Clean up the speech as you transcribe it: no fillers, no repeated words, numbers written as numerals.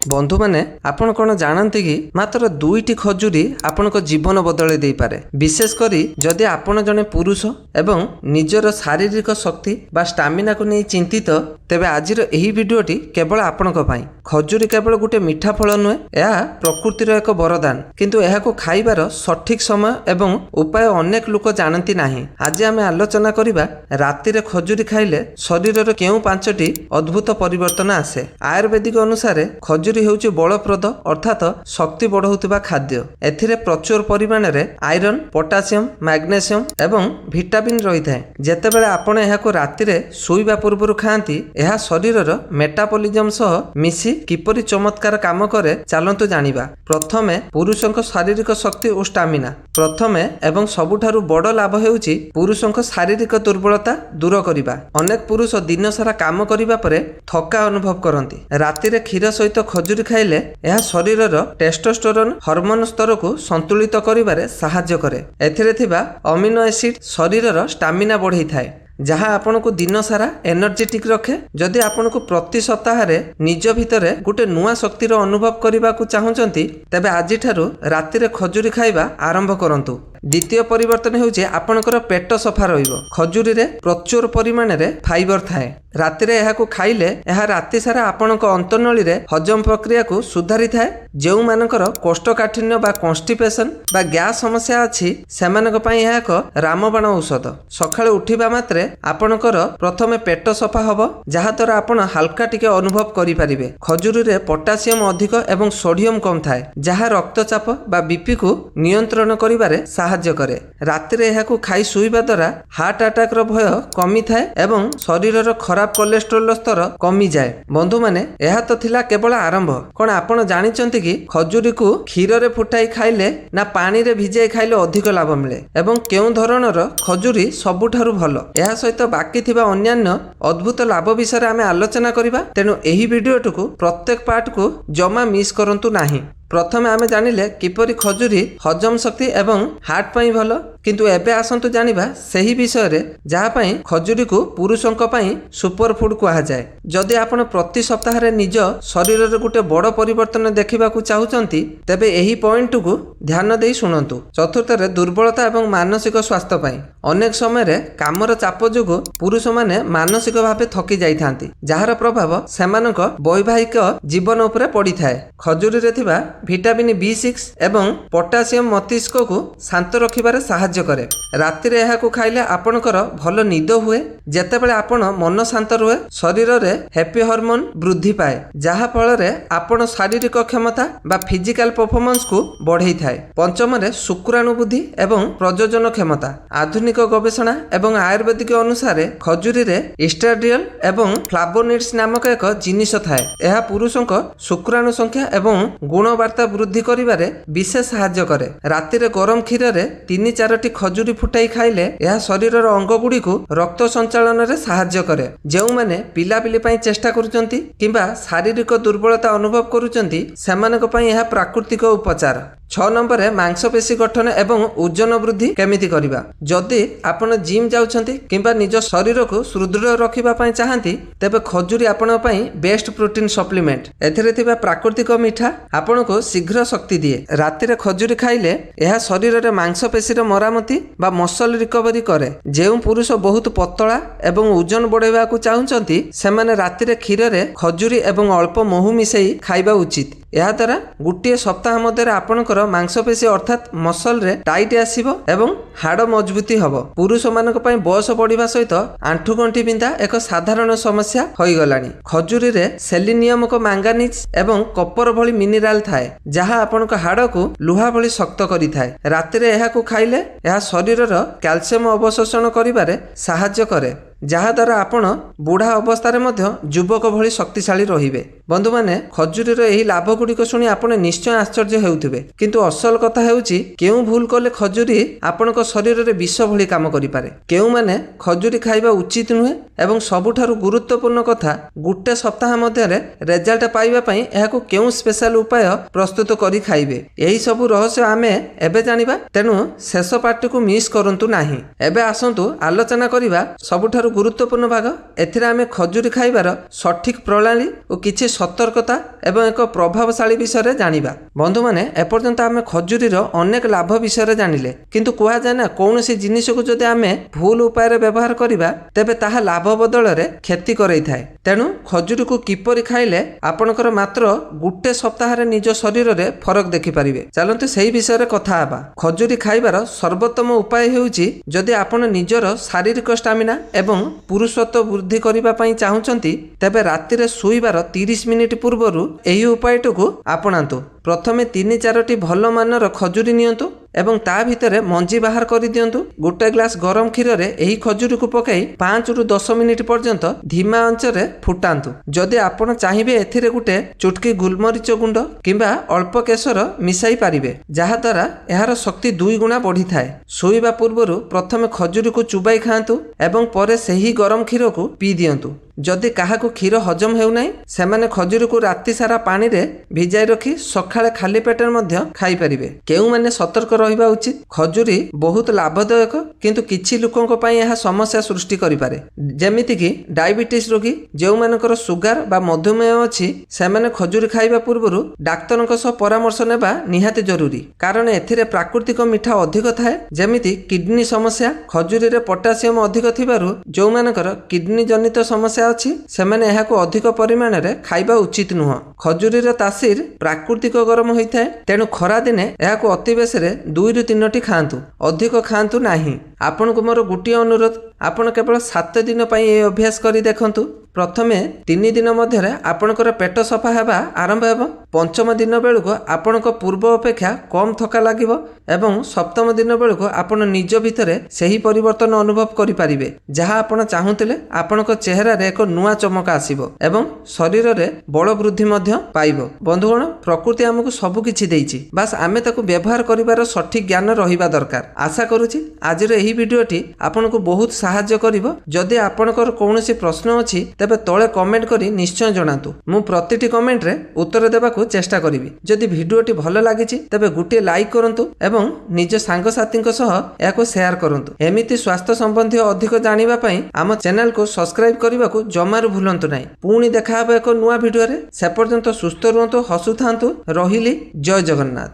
बंधु मैंने आपण कौन जानते कि मात्र 2टी खजुरी आपण जीवन बदल दे पारे। विशेषकर जदि आपण जने पुरुष एवं निजर शारीरिक शक्ति बा स्टामिना को नहीं चिंतित तेबे आजिर एही वीडियोटी केवल आपणक पई। खजुरी केवल गोटे मीठा फल नुहे, यह प्रकृतिर एक वरदान, किंतु एहाको खाइबार सठिक समय एवं उपाय अनेक लोक जानती नाही। आज आमे आलोचना करिबा रातिरे खजुरी खाइले शरीरर केउ 5टी अद्भुत परिवर्तन आसे। आयुर्वेदिक अनुसार खजुरी हेउची बलप्रद अर्थात शक्ति बढ़ाउथिबा खाद्य। एथिरे प्रचुर परिमाण रे आयरन, पोटासियम, मैग्नेशियम एवं विटामिन रही थाए। जेतेबेले आपण एहाको रातिरे सोइबा पूर्वरु खाआंती, एहा शरीरर मेटाबॉलिज्म सह मिसी किपरि चमत्कार काम करे चालंतु जानिबा। प्रथमे पुरुषंक शारीरिक शक्ति और स्टामिना। प्रथमे एवं सबुठारु बड़ लाभ हेउची पुरुषंक शारीरिक दुर्बलता दूर करिबा। अनेक पुरुष दिन सारा काम करिबा परे थका अनुभव करंती। रातिरे क्षीर सहित खजुरी खाइले यह शरीरर टेस्टोस्टेरोन हार्मोन स्तर को संतुलित करिबारे सहायता करे। एथिरे थिबा अमीनो एसिड शरीरर स्टामिना बढ़ाई थाए, जहाँ आपण को दिन सारा एनर्जेटिक रखे। जदि आपण को प्रति सप्ताह निज भितरे गोटे नुआ शक्तिर अनुभव करने को चाहूँगी तेबे आज ठारू रातिरे खजुरी खाइबा आरंभ करंतु। द्वितीय परिवर्तन हेउचे आपणकर पेट सफा रहिबो। खजुरी रे प्रचुर परिमाण रे फाइबर थाए। रातिरे एहाको खाइले एहा राति सारा आपणक अंतनळी रे हजम प्रक्रिया को सुधारी थाए। जेउ मानकर कोष्ठकाठिन्य बा कॉन्स्टिपेशन बा गैस समस्या अछि सेमानक पई एहा एक रामबाण औषध। सकाळे उठिबा मात्रे आपणकर प्रथमे पेट सफा हबो, जहा द्वारा आपण हल्का टिके अनुभव करि परिबे। खजुरी रे पोटासियम अधिक एवं सोडियम कम थाए, जहा रक्तचाप बा बीपी को नियंत्रण करिबारे सहायता करे। रातिरे एहाको खाई सुइबा द्वारा हार्ट अटैक रो भय कमी थाए एवं शरीरर खराब कोलेस्ट्रोल स्तर कमी जाए। बंधु माने एहा तो थिला केवल आरंभ। कोन आपण जानिचंती कि खजुरी को क्षीर रे फुटाई खाइले ना पानी रे भिजाई खाइले अधिक लाभ मिले एवं केउ धरणर खजुरी सबुठारु भलो। एहा सहित बाकी थिबा अन्यान्य अद्भुत लाभ विषय आमे आलोचना करिबा। तेनु एही वीडियोटुकु प्रत्येक पार्ट को जमा मिस करंतु नाही। प्रथमे आमे जानिले किपरि खजुरी हजम शक्ति एवं हार्ट पई भलो, किंतु एबे आसंतु जानिबा सही विषय रे जहा पई खजुरी को पुरुषंक पई सुपर फूड कहा जाए। जदि आपण प्रति सप्ताह रे निज शरीर रे गुटे बड़ परिवर्तन देखिबा को चाहुचंती तेबे एही पॉइंट को ध्यान देई सुनंतु। चतुर्थ रे दुर्बलता एवं मानसिक स्वास्थ्य पई अनेक समय रे कामर चाप जोगु पुरुष माने मानसिक भावे थकी जाई थांती, जहार प्रभाव सेमानक वैवाहिक जीवन उपरे पड़ी थाए। खजुरी रे थिबा विटामिन B6 एवं पोटासियम मस्तिष्क को शांत रखिबारे सहायता करे। रातिरे एहाको खाइले आपणकर भल निद हुए। जेतेबेले आपण मन शांत रुहे, शरीर रे हैप्पी हार्मोन वृद्धि पाए, जहा फल रे आपण शारीरिक क्षमता बा फिजिकल परफॉर्मेंस को बढ़ाई थाए। पंचम रे शुक्राणु बुद्धि एवं प्रजनन क्षमता। आधुनिक गवेषणा एवं आयुर्वेदिक अनुसार खजुरी रे एस्ट्राडियल एवं फ्लावोनॉइड्स नामक एक जिनिस थाए। एहा पुरुषंक शुक्राणु संख्या एवं गुणवत्ता वृद्धि करिबारे विशेष सहायता करे। रातिरे गरम क्षीर रे 3-4टी खजुरी फुटाई खाइले यह शरीरर अंग गुडी को रक्त संचालन रे सहायता करे। जेउ माने पिलापिली पई चेष्टा करूचंती किंबा शारीरिक दुर्बलता अनुभव करूचंती सेमानक पई यह प्राकृतिक उपचार। 6 नंबर रे मांसपेशी गठन एवं ओजन वृद्धि केमिति करिबा। जदि आपण जिम जाउछंती किंबा निज शरीर को सुदृढ़ रखिबा पई चाहंती तेबे खजुरी आपण पई बेस्ट प्रोटीन सप्लीमेंट। एथिरे थिबा प्राकृतिक मीठा आपण को शीघ्र शक्ति दिए। रातिरे खजुरी खाइले यह शरीर रे मांसपेशी रे मरामती बा मसल रिकवरी करे। जेउ पुरुष बहुत पतला एवं ओजन बढ़ाइबा को चाहूचंती सेमाने रातिरे क्षीर रे खजुरी एवं अल्प महू मिसेई खाइबा उचित। यह द्वारा गोटे सप्ताह मध्य आपणकर मांसपेशी अर्थात मसल रे टाइट आसीबो एवं हाड़ मजबूती हबो। पुरुष मानक पई बयस बढ़िबा सहित आंठु गंठी बिंधा एक साधारण समस्या होई गलानी। खजुरी रे सेलिनियम को मैंगानीज एवं कपर भली मिनरल थाए, जहा आपणक हाड़ को लुहा भली शक्त करि थाए। रातिरे एहा को खाइले एहा शरीरर कैल्शियम अवशोषण करिबारे सहायता करे, जहा द्वारा आपण बुढ़ा अवस्था मध्य युवक भली शक्तिशाली रहिबे। बंधु माने खजुरीर एही लाभ गुड़िक शुणी आपण निश्चय आश्चर्य हेउथिबे, किंतु असल कथा हेउची केउ भूल कले खजुरी आपणक शरीर रे विष भली काम करि पारे। केउ माने खजुरी खाइबा उचित नुहे एवं सबुठारु गुरुत्वपूर्ण कथा गुटे सप्ताह मध्य रे रिजल्ट पाइबा पई एहाको केउ स्पेशल उपाय प्रस्तुत करी खाइबे। एही सब रहस्य आमे एबे जानिबा, तेनु शेष पार्टी को मिस करंतु नाही। एबे आसंतु आलोचना करिबा सबुठारु ସବୁଠାରୁ ଗୁରୁତ୍ୱପୂର୍ଣ୍ଣ ଭାଗ। ଏଥିରେ ଆମେ ଖଜୁରୀ ଖାଇବାର ସଠିକ୍ ପ୍ରଣାଳୀ ଓ କିଛି ସତର୍କତା ଏବଂ ଏକ ପ୍ରଭାବଶାଳୀ ବିଷୟରେ ଜାଣିବା। ବନ୍ଧୁମାନେ, ଏପର୍ଯ୍ୟନ୍ତ ଆମେ ଖଜୁରୀର ଅନେକ ଲାଭ ବିଷୟରେ ଜାଣିଲେ, କିନ୍ତୁ କୁହାଯାଏ ନା, କୌଣସି ଜିନିଷକୁ ଯଦି ଆମେ ଭୁଲ ଉପାୟରେ ବ୍ୟବହାର କରିବା ତେବେ ତାହା ଲାଭ ବଦଳରେ କ୍ଷତି କରେଇଥାଏ। ତେଣୁ ଖଜୁରୀକୁ କିପରି ଖାଇଲେ ଆପଣଙ୍କର ମାତ୍ର ଗୋଟେ ସପ୍ତାହରେ ନିଜ ଶରୀରରେ ଫରକ ଦେଖିପାରିବେ, ଚାଲନ୍ତୁ ସେହି ବିଷୟରେ କଥା ହେବା। ଖଜୁରୀ ଖାଇବାର ସର୍ବୋତ୍ତମ ଉପାୟ ହେଉଛି, ଯଦି ଆପଣ ନିଜର ଶାରୀରିକ ଷ୍ଟାମିନା ଏବଂ ପୁରୁଷତ୍ୱ ବୃଦ୍ଧି କରିବା ପାଇଁ ଚାହୁଁଛନ୍ତି, ତେବେ ରାତିରେ ଶୋଇବାର 30 ମିନିଟ୍ ପୂର୍ବରୁ ଏହି ଉପାୟଟିକୁ ଆପଣାନ୍ତୁ। ପ୍ରଥମେ 3-4ଟି ଭଲ ମାନର ଖଜୁରୀ ନିଅନ୍ତୁ ଏବଂ ତା ଭିତରେ ମଞ୍ଜି ବାହାର କରିଦିଅନ୍ତୁ। ଗୋଟେ ଗ୍ଲାସ ଗରମ କ୍ଷୀରରେ ଏହି ଖଜୁରୀକୁ ପକାଇ 5ରୁ 10 ମିନିଟ୍ ପର୍ଯ୍ୟନ୍ତ ଧିମା ଆଞ୍ଚରେ ଫୁଟାନ୍ତୁ। ଯଦି ଆପଣ ଚାହିଁବେ ଏଥିରେ ଗୋଟେ ଚୁଟକି ଗୋଲମରିଚ ଗୁଣ୍ଡ କିମ୍ବା ଅଳ୍ପ କେଶର ମିଶାଇ ପାରିବେ, ଯାହାଦ୍ୱାରା ଏହାର ଶକ୍ତି 2 ଗୁଣା ବଢ଼ିଥାଏ। ଶୋଇବା ପୂର୍ବରୁ ପ୍ରଥମେ ଖଜୁରୀକୁ ଚୁବାଇ ଖାଆନ୍ତୁ ଏବଂ ପରେ ସେହି ଗରମ କ୍ଷୀରକୁ ପିଇ ଦିଅନ୍ତୁ। ଯଦି କାହାକୁ କ୍ଷୀର ହଜମ ହେଉନାହିଁ, ସେମାନେ ଖଜୁରୀକୁ ରାତି ସାରା ପାଣିରେ ଭିଜାଇ ରଖି ସକାଳେ ଖାଲି ପେଟରେ ମଧ୍ୟ ଖାଇପାରିବେ। କେଉଁମାନେ ସତର୍କ ରହିବା ଉଚିତ? ଖଜୁରୀ ବହୁତ ଲାଭଦାୟକ, କିନ୍ତୁ କିଛି ଲୋକଙ୍କ ପାଇଁ ଏହା ସମସ୍ୟା ସୃଷ୍ଟି କରିପାରେ, ଯେମିତିକି ଡାଇବେଟିସ୍ ରୋଗୀ। ଯେଉଁମାନଙ୍କର ସୁଗାର ବା ମଧୁମେହ ଅଛି, ସେମାନେ ଖଜୁରୀ ଖାଇବା ପୂର୍ବରୁ ଡାକ୍ତରଙ୍କ ସହ ପରାମର୍ଶ ନେବା ନିହାତି ଜରୁରୀ, କାରଣ ଏଥିରେ ପ୍ରାକୃତିକ ମିଠା ଅଧିକ ଥାଏ, ଯେମିତି କିଡ୍ନୀ ସମସ୍ୟା। ଖଜୁରୀରେ ପଟାସିୟମ ଅଧିକ ଥିବାରୁ ଯେଉଁମାନଙ୍କର କିଡ୍ନୀ ଜନିତ ସମସ୍ୟା ଅଛି, ସେମାନେ ଏହାକୁ ଅଧିକ ପରିମାଣରେ ଖାଇବା ଉଚିତ ନୁହଁ। ଖଜୁରୀର ତାସିର ପ୍ରାକୃତିକ ଗରମ ହୋଇଥାଏ, ତେଣୁ ଖରାଦିନେ ଏହାକୁ ଅତି ବେଶୀରେ 2ରୁ 3ଟି ଖାଆନ୍ତୁ, ଅଧିକ ଖାଆନ୍ତୁ ନାହିଁ। ଆପଣଙ୍କୁ ମୋର ଗୋଟିଏ ଅନୁରୋଧ, ଆପଣ କେବଳ 7 ଦିନ ପାଇଁ ଏହି ଅଭ୍ୟାସ କରି ଦେଖନ୍ତୁ। ପ୍ରଥମେ 3 ଦିନ ମଧ୍ୟରେ ଆପଣଙ୍କର ପେଟ ସଫା ହେବା ଆରମ୍ଭ ହେବ। 5ମ ଦିନ ବେଳକୁ ଆପଣଙ୍କ ପୂର୍ବ ଅପେକ୍ଷା କମ୍ ଥକା ଲାଗିବ ଏବଂ 7ମ ଦିନ ବେଳକୁ ଆପଣ ନିଜ ଭିତରେ ସେହି ପରିବର୍ତ୍ତନ ଅନୁଭବ କରିପାରିବେ, ଯାହା ଆପଣ ଚାହୁଁଥିଲେ। ଆପଣଙ୍କ ଚେହେରାରେ ଏକ ନୂଆ ଚମକ ଆସିବ ଏବଂ ଶରୀରରେ ବଳ ବୃଦ୍ଧି ମଧ୍ୟ ପାଇବ। ବନ୍ଧୁଗଣ, ପ୍ରକୃତି ଆମକୁ ସବୁ କିଛି ଦେଇଛି, ବାସ୍ ଆମେ ତାକୁ ବ୍ୟବହାର କରିବାର ସଠିକ୍ ଜ୍ଞାନ ରହିବା ଦରକାର। ଆଶା କରୁଛି ଆଜିର ଏହି ଭିଡ଼ିଓଟି ଆପଣଙ୍କୁ ବହୁତ ସାହାଯ୍ୟ କରିବ। ଯଦି ଆପଣଙ୍କର କୌଣସି ପ୍ରଶ୍ନ ଅଛି, ତେବେ ତଳେ କମେଣ୍ଟ କରି ନିଶ୍ଚୟ ଜଣାନ୍ତୁ। ମୁଁ ପ୍ରତିଟି କମେଣ୍ଟରେ ଉତ୍ତର ଦେବାକୁ ଚେଷ୍ଟା କରିବି। ଯଦି ଭିଡ଼ିଓଟି ଭଲ ଲାଗିଛି, ତେବେ ଗୋଟିଏ ଲାଇକ୍ କରନ୍ତୁ ଏବଂ ନିଜ ସାଙ୍ଗସାଥୀଙ୍କ ସହ ଏହାକୁ ସେୟାର କରନ୍ତୁ। ଏମିତି ସ୍ୱାସ୍ଥ୍ୟ ସମ୍ବନ୍ଧୀୟ ଅଧିକ ଜାଣିବା ପାଇଁ ଆମ ଚ୍ୟାନେଲକୁ ସବସ୍କ୍ରାଇବ୍ କରିବାକୁ ଜମାରୁ ଭୁଲନ୍ତୁ ନାହିଁ। ପୁଣି ଦେଖା ହେବ ଏକ ନୂଆ ଭିଡ଼ିଓରେ। ସେ ପର୍ଯ୍ୟନ୍ତ ସୁସ୍ଥ ରୁହନ୍ତୁ, ହସୁଥାନ୍ତୁ। ରହିଲି, ଜୟ ଜଗନ୍ନାଥ।